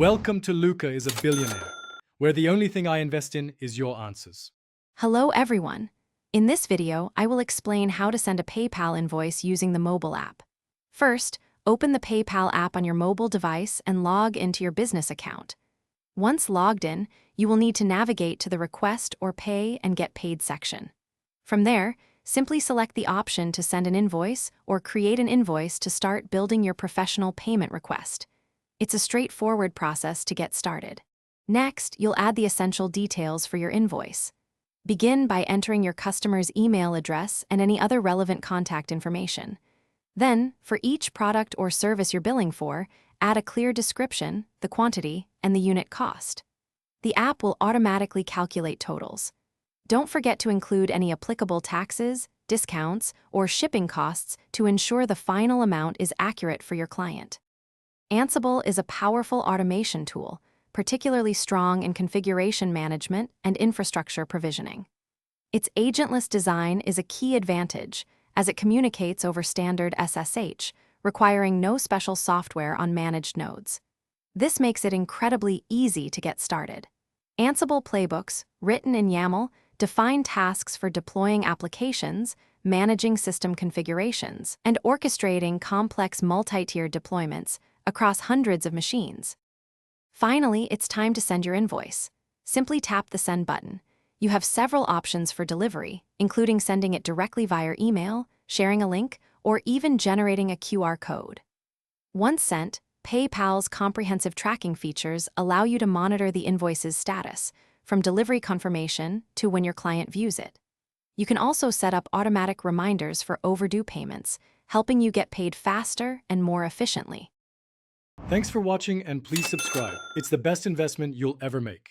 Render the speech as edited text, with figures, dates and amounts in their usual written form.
Welcome to Luca is a Billionaire, where the only thing I invest in is your answers. Hello everyone. In this video, I will explain how to send a PayPal invoice using the mobile app. First, open the PayPal app on your mobile device and log into your business account. Once logged in, you will need to navigate to the Request or Pay and Get Paid section. From there, simply select the option to send an invoice or create an invoice to start building your professional payment request. It's a straightforward process to get started. Next, you'll add the essential details for your invoice. Begin by entering your customer's email address and any other relevant contact information. Then, for each product or service you're billing for, add a clear description, the quantity, and the unit cost. The app will automatically calculate totals. Don't forget to include any applicable taxes, discounts, or shipping costs to ensure the final amount is accurate for your client. Ansible is a powerful automation tool, particularly strong in configuration management and infrastructure provisioning. Its agentless design is a key advantage, as it communicates over standard SSH, requiring no special software on managed nodes. This makes it incredibly easy to get started. Ansible playbooks, written in YAML, define tasks for deploying applications, managing system configurations, and orchestrating complex multi-tier deployments across hundreds of machines. Finally, it's time to send your invoice. Simply tap the Send button. You have several options for delivery, including sending it directly via email, sharing a link, or even generating a QR code. Once sent, PayPal's comprehensive tracking features allow you to monitor the invoice's status, from delivery confirmation to when your client views it. You can also set up automatic reminders for overdue payments, helping you get paid faster and more efficiently. Thanks for watching and please subscribe. It's the best investment you'll ever make.